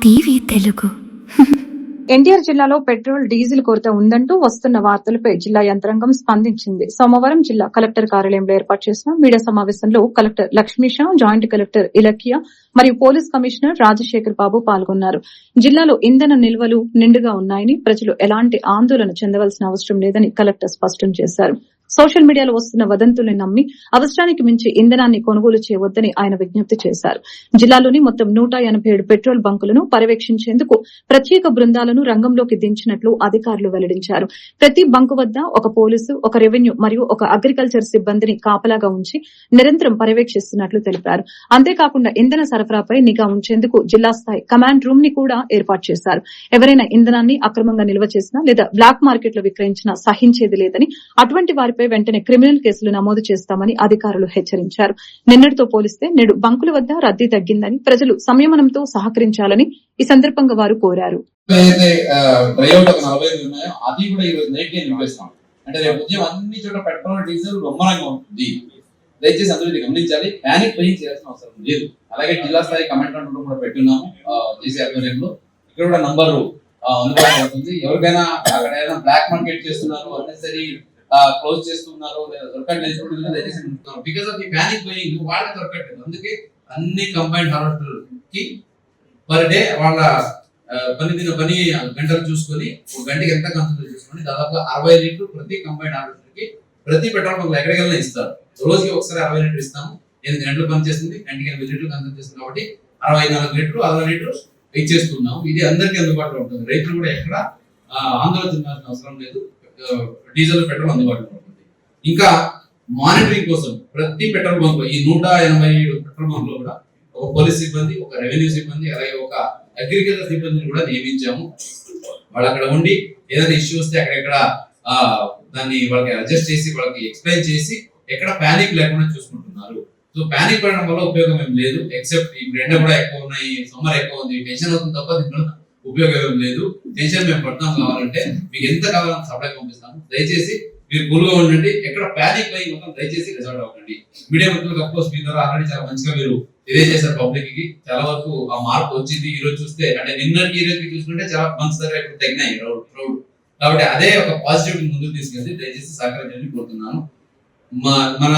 TV Telugu. NTR జిల్లాలో petrol diesel కొరత ఉందంటూ వస్తున్న వార్తలపై జిల్లా యంత్రాంగం స్పందించింది. సోమవారం జిల్లా కలెక్టర్ కార్యాలయంలో ఏర్పాటు చేసిన మీడియా సమావేశంలో collector Lakshmisha, joint collector Ilakkiya మరియు పోలీస్ కమిషనర్ రాజశేఖర్ బాబు పాల్గొన్నారు. జిల్లాలో ఇంధన నిల్వలు నిండుగా ఉన్నాయని, ప్రజలు ఎలాంటి ఆందోళన చెందవలసిన అవసరం లేదని కలెక్టర్ స్పష్టం చేశారు. సోషల్ మీడియాలో వస్తున్న వదంతుల్ని నమ్మి అవసరానికి మించి ఇంధనాన్ని కొనుగోలు చేయవద్దని ఆయన విజ్ఞప్తి చేశారు. జిల్లాలోని మొత్తం 187 పెట్రోల్ బంకులను పర్యవేక్షించేందుకు ప్రత్యేక బృందాలను రంగంలోకి దించినట్లు అధికారులు వెల్లడించారు. ప్రతి బంకు వద్ద ఒక పోలీసు, ఒక రెవెన్యూ మరియు ఒక అగ్రికల్చర్ సిబ్బందిని కాపలాగా ఉంచి నిరంతరం పర్యవేక్షిస్తున్నట్లు తెలిపారు. అంతేకాకుండా ఇంధన సరఫరాపై నిఘా ఉంచేందుకు జిల్లా స్థాయి కమాండ్ రూమ్ ని కూడా ఏర్పాటు చేశారు. ఎవరైనా ఇంధనాన్ని అక్రమంగా నిల్వ చేసినా లేదా బ్లాక్ మార్కెట్ లో విక్రయించినా సహించేది లేదని, అటువంటి వారిపై వెంటనే క్రిమినల్ కేసులు నమోదు చేస్తామని అధికారులు హెచ్చరించారు. నిన్నటితో పోలిస్తే నేడు బంకుల వద్ద రద్దీ తగ్గిందని, ప్రజలు సంయమనంతో సహకరించాలని ఈ సందర్భంగా వారు కోరారు. దయచేసి అందరూ ఇది గమనించాలి. ప్యానిక్ బయింగ్ చేయాల్సిన అవసరం లేదు. అలాగే జిల్లా స్థాయి కమాండ్ కంట్రోల్ కూడా పెట్టున్నాము జేసీ ఆధ్వర్యంలో. ఇక్కడ కూడా నంబరు అందుబాటులో ఉంటుంది. ఎవరికైనా అక్కడ ఏదైనా బ్లాక్ మార్కెట్ చేస్తున్నారు, అన్నెసరీ క్లోజ్ చేస్తున్నారు, దొరకట్లేదు, దయచేసి because of the panic buying వాళ్ళకి దొరకట్లేదు. అందుకే అన్ని కంబైన్డ్ హార్వెస్టర్ కి పర్ డే వాళ్ళ పని గంటలు చూసుకొని ఒక గంటకి ఎంత కన్సల్ట్ చూసుకొని దాదాపు 60 లీటర్లు ప్రతి కంబైన్డ్ హార్వెస్టర్ కి ప్రతి పెట్రోల్ బంక్ ఎక్కడికెళ్ళినా ఇస్తారు. రోజుకి ఒకసారి 60 లీటర్లు ఇస్తాము. 8 గంటలు పని చేస్తుంది, గంటకి 8 లీటర్లు కన్సల్ట్ చేస్తుంది. కాబట్టి 64 లీటర్లు 60 లీటర్లు ఇచ్చేస్తున్నాం. ఇది అందరికీ అందుబాటులో ఉంటుంది. రైతులు కూడా ఎక్కడ ఆందోళన చెందాల్సిన అవసరం లేదు. డీజిల్, పెట్రోల్ అందుబాటులో ఉంటుంది. ఇంకా మానిటరింగ్ కోసం ప్రతి పెట్రోల్ బంక్ లో, ఈ 187 పెట్రోల్ బంక్ లో కూడా ఒక పోలీస్ సిబ్బంది, ఒక రెవెన్యూ సిబ్బంది, అలాగే ఒక అగ్రికల్చర్ సిబ్బందిని కూడా నియమించాము. వాళ్ళు అక్కడ ఉండి ఏదైనా ఇష్యూ వస్తే అక్కడెక్కడ దాన్ని వాళ్ళకి అడ్జస్ట్ చేసి వాళ్ళకి ఎక్స్ప్లెయిన్ చేసి ఎక్కడ ప్యానిక్ లేకుండా చూసుకుంటున్నారు. సో ప్యానిక్ పడడం వల్ల ఉపయోగం ఏం లేదు. ఎక్సెప్ట్ ఈ ఎండ కూడా ఎక్కువ ఉన్నాయి, సమ్మర్ ఎక్కువ ఉంది, టెన్షన్ అవుతుంది తప్ప దీంట్లో ఉపయోగం ఏం లేదు. టెన్షన్ మేము పడతాం. కావాలంటే మీకు ఎంత కావాలంటే సప్లై పంపిస్తాము. దయచేసి మీరు కూల్గా ఉండండి. ఎక్కడ ప్యానిక్ అయ్యి మొత్తం దయచేసి రిజల్ట్ అవ్వండి. మీడియా మిత్రులకు అఫ్కోర్స్ మీ ద్వారా ఆల్రెడీ చాలా మంచిగా మీరు తెలియజేశారు పబ్లిక్ కి. చాలా వరకు ఆ మార్పు వచ్చింది. ఈ రోజు చూస్తే అంటే నిన్నటి ఈ రోజుకి చూసుకుంటే చాలా మంత్స్ దగ్గర ఇప్పుడు తగ్గినాయి క్రౌడ్. కాబట్టి అదే ఒక పాజిటివ్ ముందుకు తీసుకెళ్తే దయచేసి సహకరించాలని కోరుతున్నాను. మన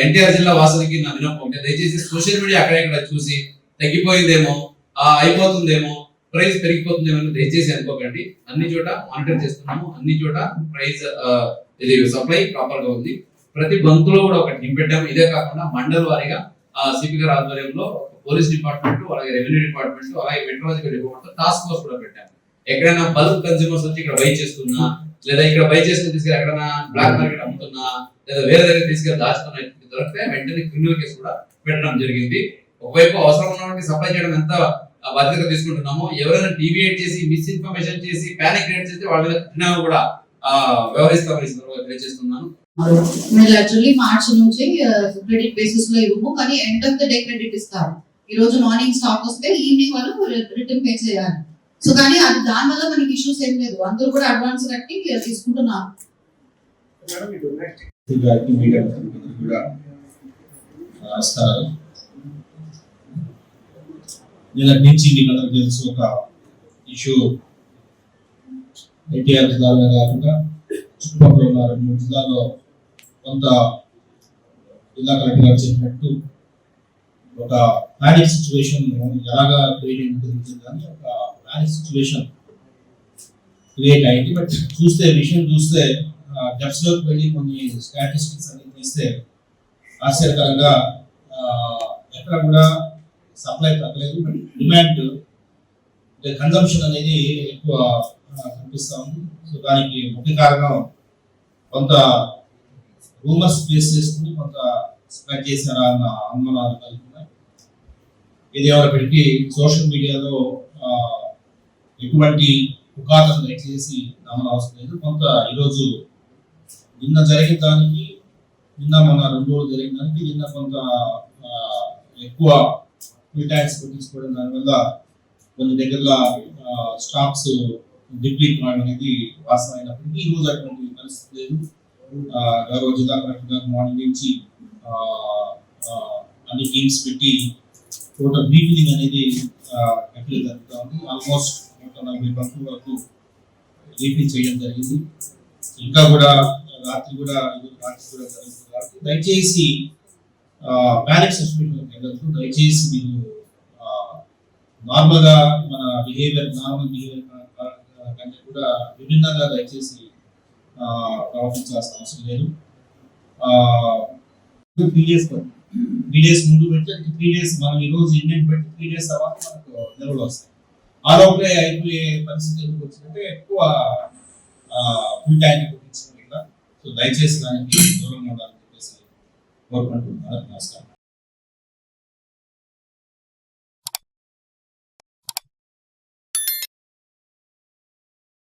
ఎన్టీఆర్ జిల్లా వాసులకి నా విన్నపం అంటే దయచేసి సోషల్ మీడియా అక్కడెక్కడ చూసి తగ్గిపోయిందేమో, అయిపోతుందేమో, ప్రైస్ పెరిగిపోతుందేమో దయచేసి అనుకోకండి. అన్ని చోట మానిటర్ చేస్తున్నాము. అన్ని చోట ప్రైస్ ఇది సప్లై ప్రాపర్ గా ఉంది. ప్రతి బంకులో కూడా ఒక టీం పెట్టాము. ఇదే కాకుండా మండల వారీగా సిపి గారి ఆధ్వర్యంలో పోలీస్ డిపార్ట్మెంట్, అలాగే రెవెన్యూ డిపార్ట్మెంట్, అలాగే మెట్రాలజికల్ డిపార్ట్మెంట్ టాస్క్ ఫోర్స్ కూడా పెట్టాము. ఎక్కడైనా బల్క్ కన్స్యూమర్స్ వచ్చి ఇక్కడ బై చేస్తున్నా, లేదా ఇక్కడ బై చేసుకుని తీసుకెళ్ళి ఎక్కడైనా బ్లాక్ మార్కెట్ అమ్ముతున్నా, లేదా వేరే దగ్గర తీసుకెళ్ళి దాచుకున్నా దొరికితే వెంటనే క్రిమినల్ కేసు కూడా పెట్టడం జరిగింది. ఒకవైపు అవసరం ఉన్న వాటికి సప్లై చేయడం ఎంత బాధ్యత తీసుకుంటున్నామో, ఎవరైనా డీవియేట్ చేసి మిస్ఇన్ఫర్మేషన్ చేసి ప్యానిక్ క్రియేట్ చేస్తే వాళ్ళ మీద కూడా వ్యవహరిస్తామని తెలియజేస్తున్నాను. మీరు యాక్చువల్లీ మార్చ్ నుంచి క్రెడిట్ బేసిస్ లో ఇవ్వము, కానీ end of the day credit ఇస్తారు. ఈ రోజు మార్నింగ్ స్టాక్ వస్తే ఈవినింగ్ వాళ్ళు రిటర్న్ పే చేయాలి. సో కానీ అది దాని వల్ల మనకి ఇష్యూస్ ఏం లేదు. అందరూ కూడా అడ్వాన్స్ కట్టి తీసుకుంటున్నారు. నిన్నటి నుంచి మీకు అందరికి తెలుసు ఒక ఇష్యూ ఎన్టీఆర్ జిల్లాలో కాకుండా చుట్టుపక్కల ఉన్న 2 జిల్లాల్లో కొంత జిల్లా కలెక్టర్ గారు చెప్పినట్టు ఒక ప్యానిక్ సిచ్యువేషన్ ఎలాగా క్రియేట్ ఉంటుంది కానీ ఒక ప్యానిక్ సిచ్యువేషన్ క్రియేట్ అయింది. బట్ విషయం చూస్తే డెప్స్ లోకి వెళ్ళి కొన్ని స్టాటిస్టిక్స్ అన్ని తీస్తే ఆశ్చర్యకరంగా ఎక్కడ కూడా సప్లై తగ్గలేదు. బట్ డిమాండ్ కన్జంప్షన్ అనేది ఎక్కువ కనిపిస్తా ఉంది. సో దానికి ముఖ్య కారణం కొంత రూమర్స్ బేస్ చేసుకుని కొంత స్ప్రెడ్ చేశారా అన్న అనుమానాలు కలుగుతున్నాయి. ఇది ఎవరికీ సోషల్ మీడియాలో ఎటువంటి పుకార్లను దయచేసి నమ్మని అవసరం లేదు. కొంత ఈరోజు నిన్న జరిగిన దానికి, నిన్న మన 2 రోజులు జరిగిన దానికి నిన్న కొంత ఎక్కువ ట్యాక్స్ పెట్టించుకోవడం, దానివల్ల కొన్ని దగ్గర స్టాక్స్ డిప్లీట్ కావడం అనేది వాస్తవమైనప్పటికీ ఈ రోజు అటువంటి పరిస్థితి లేదు. గౌరవ జిల్లా కలెక్టర్ గారు మార్నింగ్ నుంచి అన్ని టీమ్స్ పెట్టి టోటల్ రీఫిలింగ్ అనేది యాక్చువల్లీ జరుగుతూ ఉంది. ఆల్మోస్ట్ 140 పంపుల వరకు రీఫిల్ చేయడం జరిగింది. ఇంకా కూడా రాత్రి కూడా జరుగుతుంది కాబట్టి దయచేసి ప్యానిక్ సిచ్యువేషన్ వెళ్ళదు. దయచేసి మీరు నార్మల్ బిహేవియర్ కంటే కూడా విభిన్నంగా దయచేసి ప్రవర్తించాల్సిన అవసరం లేదు. 3 days ముందు పెడితే 3 days మనం ఈ రోజు ఇండియన్ పెట్టి 3 days తర్వాత మనకు నిల్వలు వస్తాయి. ఆ లోపలే అయిపోయే పరిస్థితి ఎందుకు వచ్చిందంటే ఎక్కువ ఫుల్ ట్యాంక్ కొట్టించడం. సో దయచేసి దానికి దూరంగా ఉండాలని చెప్పేసి కోరుకుంటున్నాను. నమస్కారం.